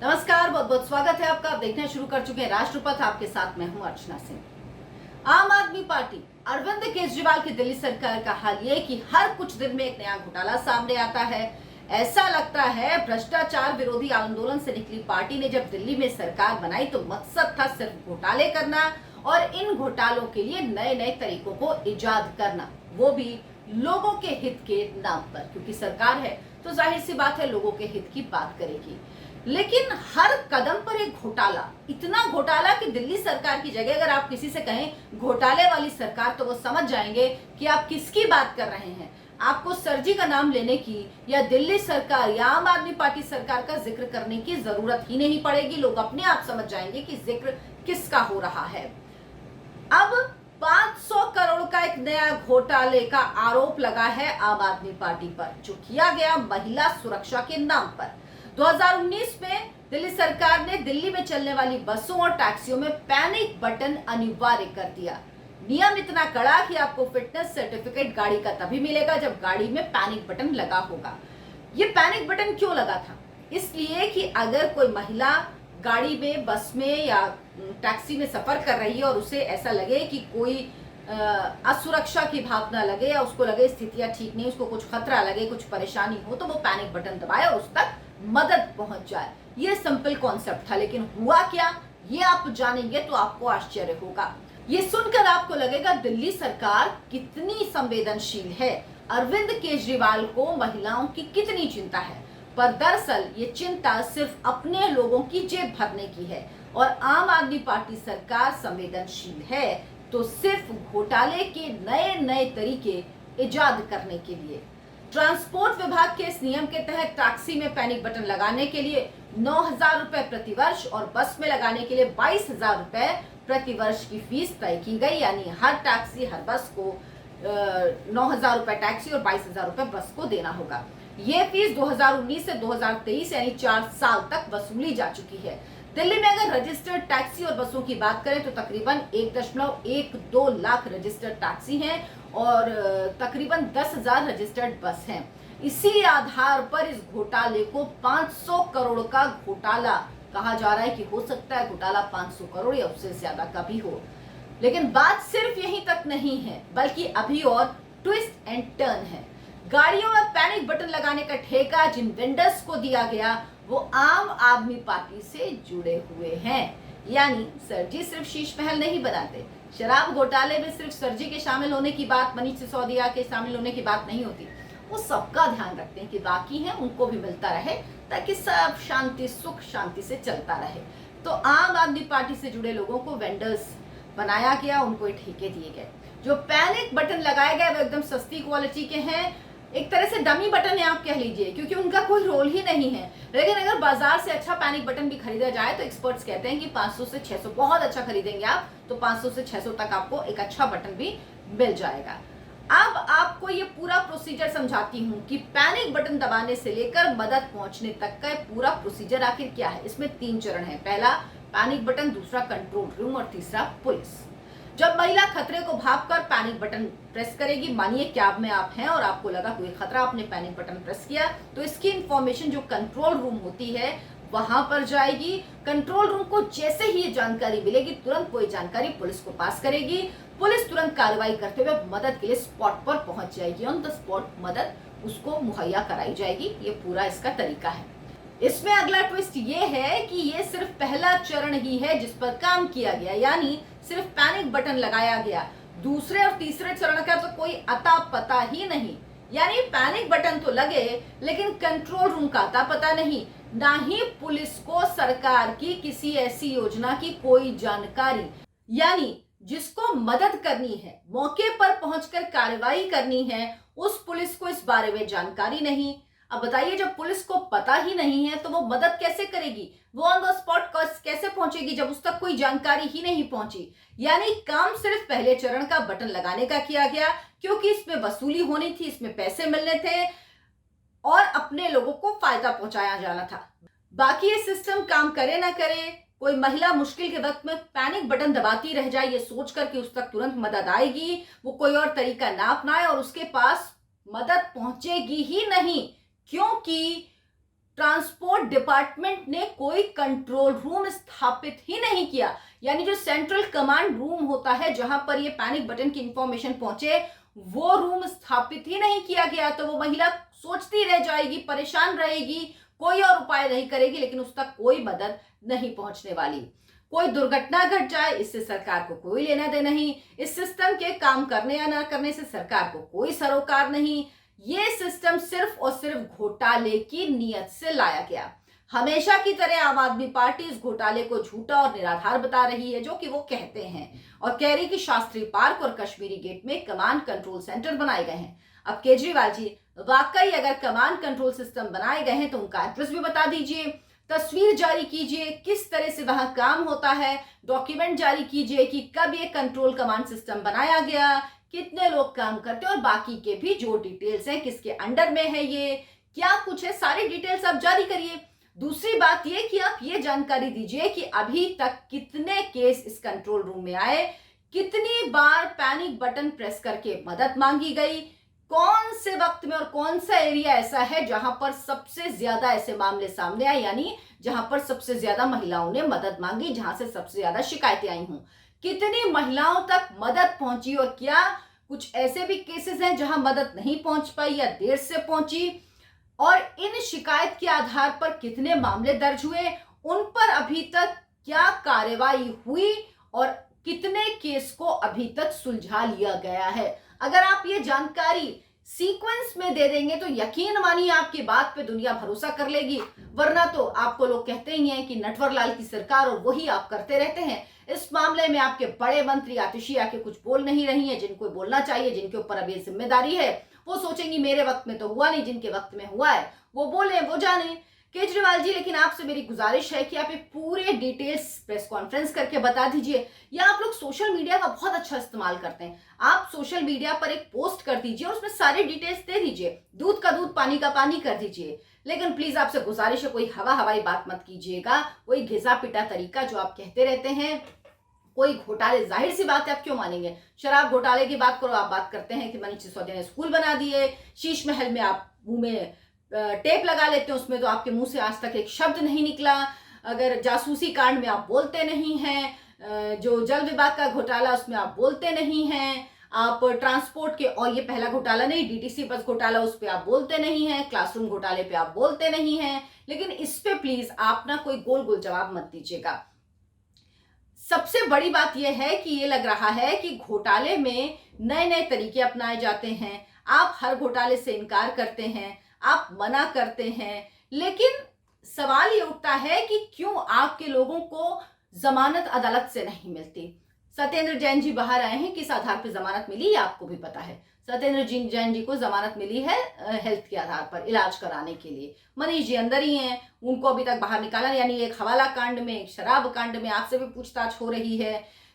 नमस्कार, बहुत बहुत स्वागत है आपका। आप देखना शुरू कर चुके हैं राष्ट्रपथ। आपके साथ मैं हूं अर्चना सिंह। आम आदमी पार्टी अरविंद केजरीवाल की दिल्ली सरकार का हाल ये कि हर कुछ दिन में एक नया घोटाला सामने आता है। ऐसा लगता है भ्रष्टाचार विरोधी आंदोलन से निकली पार्टी ने जब दिल्ली में सरकार बनाई तो मकसद था सिर्फ घोटाले करना और इन घोटालों के लिए नए नए तरीकों को इजाद करना, वो भी लोगों के हित के नाम पर। क्योंकि सरकार है तो जाहिर सी बात है लोगों के हित की बात करेगी। लेकिन हर कदम पर एक घोटाला, इतना घोटाला कि दिल्ली सरकार की जगह अगर आप किसी से कहें घोटाले वाली सरकार तो वो समझ जाएंगे कि आप किसकी बात कर रहे हैं। आपको सरजी का नाम लेने की या दिल्ली सरकार या आम आदमी पार्टी सरकार का जिक्र करने की जरूरत ही नहीं पड़ेगी। लोग अपने आप समझ जाएंगे कि जिक्र किसका हो रहा है। अब 500 करोड़ का एक नया घोटाले का आरोप लगा है आम आदमी पार्टी पर, जो किया गया महिला सुरक्षा के नाम पर। 2019 में दिल्ली सरकार ने दिल्ली में चलने वाली बसों और टैक्सियों में पैनिक बटन अनिवार्य कर दिया। नियम इतना कड़ा कि आपको फिटनेस सर्टिफिकेट गाड़ी का तभी मिलेगा जब गाड़ी में पैनिक बटन लगा होगा। ये पैनिक बटन क्यों लगा था? इसलिए कि अगर कोई महिला गाड़ी में, बस में या टैक्सी में सफर कर रही है और उसे ऐसा लगे कि कोई असुरक्षा की भावना लगे या उसको लगे स्थितियां ठीक नहीं, उसको कुछ खतरा लगे, कुछ परेशानी हो, तो वो पैनिक बटन दबाए और उस तक मदद पहुंच जाए। ये सिंपल कॉन्सेप्ट था। लेकिन हुआ क्या, ये आप जानेंगे तो आपको आश्चर्य होगा। ये सुनकर आपको लगेगा दिल्ली सरकार कितनी संवेदनशील है, अरविंद केजरीवाल को महिलाओं की कितनी चिंता है। पर दरअसल ये चिंता सिर्फ अपने लोगों की जेब भरने की है। और आम आदमी पार्टी सरकार संवेदनशील है तो सिर्फ घोटाले के नए नए तरीके इजाद करने के लिए। ट्रांसपोर्ट विभाग के इस नियम के तहत टैक्सी में पैनिक बटन लगाने के लिए 9,000 रुपए प्रतिवर्ष और बस में लगाने के लिए 22,000 रुपए प्रतिवर्ष की फीस तय की गई। यानी हर टैक्सी, हर बस को 9,000 रुपए टैक्सी और 22,000 रुपए बस को देना होगा। ये फीस 2019 से 2023 यानी 4 साल तक वसूली जा चुकी है। दिल्ली में अगर रजिस्टर्ड टैक्सी और बसों की बात करें तो तकरीबन 1.12 लाख रजिस्टर्ड टैक्सी हैं और तकरीबन 10,000 रजिस्टर्ड बस हैं। इसी आधार पर इस घोटाले को 500 करोड़ का घोटाला कहा जा रहा है कि हो सकता है घोटाला 500 करोड़ या उससे ज्यादा का भी हो। लेकिन बात सिर्फ यहीं तक नहीं है, बल्कि अभी और ट्विस्ट एंड टर्न है। गाड़ियों में पैनिक बटन लगाने का ठेका जिन वेंडर्स को दिया गया वो आम आदमी पार्टी से जुड़े हुए हैं। यानी सरजी सिर्फ शीश महल नहीं बनाते। शराब घोटाले में सिर्फ सरजी के शामिल होने की बात, मनीष सिसोदिया के शामिल होने की बात नहीं होती। वो सबका ध्यान रखते हैं कि बाकी हैं उनको भी मिलता रहे, ताकि सब शांति, सुख शांति से चलता रहे। तो आम आदमी पार्टी से जुड़े लोगों को वेंडर्स बनाया गया, उनको ठेके दिए गए। जो पैनिक बटन लगाए गए वो एकदम सस्ती क्वालिटी के हैं, एक तरह से डमी बटन है आप कह लीजिए, क्योंकि उनका कोई रोल ही नहीं है। लेकिन अगर बाजार से अच्छा पैनिक बटन भी खरीदा जाए तो एक्सपर्ट्स कहते हैं कि 500 से 600, बहुत अच्छा खरीदेंगे आप तो 500 से 600 तक आपको एक अच्छा बटन भी मिल जाएगा। अब आपको ये पूरा प्रोसीजर समझाती हूँ कि पैनिक बटन दबाने से लेकर मदद पहुंचने तक का पूरा प्रोसीजर आखिर क्या है। इसमें 3 चरण है। पहला पैनिक बटन, दूसरा कंट्रोल रूम और तीसरा पुलिस। जब महिला खतरे को भांपकर पैनिक बटन प्रेस करेगी, मानिए कैब में आप हैं और आपको लगा कोई खतरा, आपने पैनिक बटन प्रेस किया, तो इसकी इंफॉर्मेशन जो कंट्रोल रूम होती है वहां पर जाएगी। कंट्रोल रूम को जैसे ही ये जानकारी मिलेगी तुरंत वो जानकारी पुलिस को पास करेगी। पुलिस तुरंत कार्रवाई करते हुए मदद के लिए स्पॉट पर पहुंच जाएगी। ऑन द स्पॉट मदद उसको मुहैया कराई जाएगी। ये पूरा इसका तरीका है। इसमें अगला ट्विस्ट ये है कि ये सिर्फ पहला चरण ही है जिस पर काम किया गया, यानी सिर्फ पैनिक बटन लगाया गया। दूसरे और तीसरे चरण का तो कोई अता पता ही नहीं। यानी पैनिक बटन तो लगे लेकिन कंट्रोल रूम का अता पता नहीं, ना ही पुलिस को सरकार की किसी ऐसी योजना की कोई जानकारी। यानी जिसको मदद करनी है, मौके पर पहुंचकर कार्रवाई करनी है, उस पुलिस को इस बारे में जानकारी नहीं। अब बताइए, जब पुलिस को पता ही नहीं है तो वो मदद कैसे करेगी? वो ऑन द स्पॉट कैसे पहुंचेगी जब उस तक कोई जानकारी ही नहीं पहुंची? यानी काम सिर्फ पहले चरण का बटन लगाने का किया गया, क्योंकि इसमें वसूली होनी थी, इसमें पैसे मिलने थे और अपने लोगों को फायदा पहुंचाया जाना था। बाकी ये सिस्टम काम करे ना करे, कोई महिला मुश्किल के वक्त में पैनिक बटन दबाती रह जाए ये सोचकर कि उस तक तुरंत मदद आएगी, वो कोई और तरीका ना अपनाए और उसके पास मदद पहुंचेगी ही नहीं, क्योंकि ट्रांसपोर्ट डिपार्टमेंट ने कोई कंट्रोल रूम स्थापित ही नहीं किया, यानी जो सेंट्रल कमांड रूम होता है जहां पर ये पैनिक बटन की इंफॉर्मेशन पहुंचे, वो रूम स्थापित ही नहीं किया गया। तो वो महिला सोचती रह जाएगी, परेशान रहेगी, कोई और उपाय नहीं करेगी, लेकिन उस तक कोई मदद नहीं पहुंचने वाली। कोई दुर्घटना घट जाए, इससे सरकार को कोई लेना देना नहीं। इस सिस्टम के काम करने या ना करने से सरकार को कोई सरोकार नहीं। ये सिस्टम सिर्फ और सिर्फ घोटाले की नीयत से लाया गया। हमेशा की तरह आम आदमी पार्टी इस घोटाले को झूठा और निराधार बता रही है, जो कि वो कहते हैं, और कह रही कि शास्त्री पार्क और कश्मीरी गेट में कमांड कंट्रोल सेंटर बनाए गए हैं। अब केजरीवाल जी, वाकई अगर कमांड कंट्रोल सिस्टम बनाए गए हैं तो उनका एड्रेस भी बता दीजिए, तस्वीर जारी कीजिए किस तरह से वहां काम होता है, डॉक्यूमेंट जारी कीजिए कि कब ये कंट्रोल कमांड सिस्टम बनाया गया, कितने लोग काम करते हैं, और बाकी के भी जो डिटेल्स हैं, किसके अंडर में है, ये क्या कुछ है, सारी डिटेल्स आप जारी करिए। दूसरी बात ये कि आप ये जानकारी दीजिए कि अभी तक कितने केस इस कंट्रोल रूम में आए, कितनी बार पैनिक बटन प्रेस करके मदद मांगी गई, कौन से वक्त में और कौन सा एरिया ऐसा है जहां पर सबसे ज्यादा ऐसे मामले सामने आए, यानी जहां पर सबसे ज्यादा महिलाओं ने मदद मांगी, जहां से सबसे ज्यादा शिकायतें आई हों, कितनी महिलाओं तक मदद पहुंची, और क्या कुछ ऐसे भी केसेस हैं जहां मदद नहीं पहुंच पाई या देर से पहुंची, और इन शिकायत के आधार पर कितने मामले दर्ज हुए, उन पर अभी तक क्या कार्रवाई हुई, और कितने केस को अभी तक सुलझा लिया गया है। अगर आप ये जानकारी सीक्वेंस में दे देंगे तो यकीन मानिए आपकी बात पे दुनिया भरोसा कर लेगी, वरना तो आपको लोग कहते ही हैं कि नटवर लाल की सरकार और वही आप करते रहते हैं। इस मामले में आपके बड़े मंत्री आतिशी आके कुछ बोल नहीं रही है, जिनको बोलना चाहिए, जिनके ऊपर अब ये जिम्मेदारी है, वो सोचेंगी मेरे वक्त में तो हुआ नहीं, जिनके वक्त में हुआ है वो बोले, वो जाने। केजरीवाल जी, लेकिन आपसे मेरी गुजारिश है कि आप ये पूरे डिटेल्स प्रेस कॉन्फ्रेंस करके बता दीजिए, या आप लोग सोशल मीडिया का बहुत अच्छा इस्तेमाल करते हैं, आप सोशल मीडिया पर एक पोस्ट कर दीजिए और उसमें सारे डिटेल्स दे दीजिए, दूध का दूध पानी का पानी कर दीजिए। लेकिन प्लीज आपसे गुजारिश है, कोई हवाई बात मत कीजिएगा, वही घिसा पिटा तरीका जो आप कहते रहते हैं, कोई घोटाले, जाहिर सी बात है आप क्यों मानेंगे, शराब घोटाले की बात करो, आप बात करते हैं कि मनीष सिसोदिया ने स्कूल बना दिए, शीश महल में आप मुंह में टेप लगा लेते हैं, उसमें तो आपके मुंह से आज तक एक शब्द नहीं निकला। अगर जासूसी कांड में आप बोलते नहीं हैं, जो जल विभाग का घोटाला उसमें आप बोलते नहीं हैं, आप ट्रांसपोर्ट के, और ये पहला घोटाला नहीं, डीटीसी बस घोटाला, उस पर आप बोलते नहीं हैं, क्लासरूम घोटाले पे आप बोलते नहीं हैं, लेकिन इस पे प्लीज आप ना कोई गोल गोल जवाब मत दीजिएगा। सबसे बड़ी बात यह है कि ये लग रहा है कि घोटाले में नए नए तरीके अपनाए जाते हैं, आप हर घोटाले से इनकार करते हैं, आप मना करते हैं, लेकिन सवाल ये उठता है कि क्यों आपके लोगों को जमानत अदालत से नहीं मिलती। सत्येंद्र जैन जी बाहर आए हैं, किस आधार पर जमानत मिली ये आपको भी पता है। सत्येंद्र जैन जी को जमानत मिली है हेल्थ के आधार पर, इलाज कराने के लिए। मनीष जी अंदर ही हैं, उनको अभी तक बाहर निकाला, यानी एक हवाला कांड में, एक शराब कांड में आपसे भी पूछताछ हो रही है,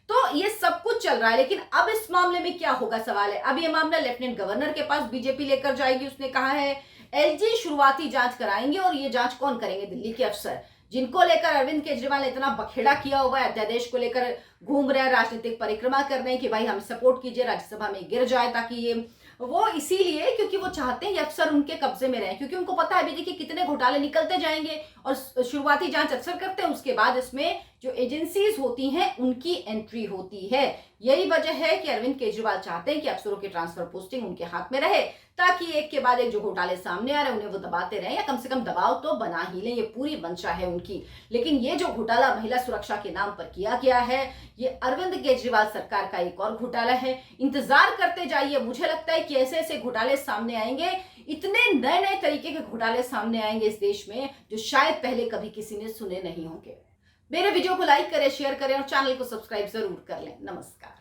तो ये सब कुछ चल रहा है। लेकिन अब इस मामले में क्या होगा, सवाल है। अब ये मामला लेफ्टिनेंट गवर्नर के पास बीजेपी लेकर जाएगी, उसने कहा है एलजी शुरुआती जांच कराएंगे, और ये जांच कौन करेंगे, दिल्ली के अफसर, जिनको लेकर अरविंद केजरीवाल ने इतना बखेड़ा किया हुआ है, अध्यादेश को लेकर घूम रहे हैं, राजनीतिक परिक्रमा कर रहे हैं कि भाई हम सपोर्ट कीजिए, राज्यसभा में गिर जाए, ताकि ये, वो इसीलिए क्योंकि वो चाहते हैं ये अफसर उनके कब्जे में रहे, क्योंकि उनको पता है अभी देखिए कितने घोटाले निकलते जाएंगे, और शुरुआती जांच अक्सर करते हैं, उसके बाद इसमें जो एजेंसीज होती हैं उनकी एंट्री होती है। यही वजह है कि अरविंद केजरीवाल चाहते हैं कि अफसरों की ट्रांसफर पोस्टिंग उनके हाथ में रहे, ताकि एक के बाद एक जो घोटाले सामने आ रहे हैं उन्हें वो दबाते रहें, या कम से कम दबाव तो बना ही लें, ये पूरी मंशा है उनकी। लेकिन ये जो घोटाला महिला सुरक्षा के नाम पर किया गया है, ये अरविंद केजरीवाल सरकार का एक और घोटाला है। इंतजार करते जाइए, मुझे लगता है कि ऐसे ऐसे घोटाले सामने आएंगे, इतने नए नए तरीके के घोटाले सामने आएंगे इस देश में, जो शायद पहले कभी किसी ने सुने नहीं होंगे। मेरे वीडियो को लाइक करें, शेयर करें और चैनल को सब्सक्राइब जरूर कर लें। नमस्कार।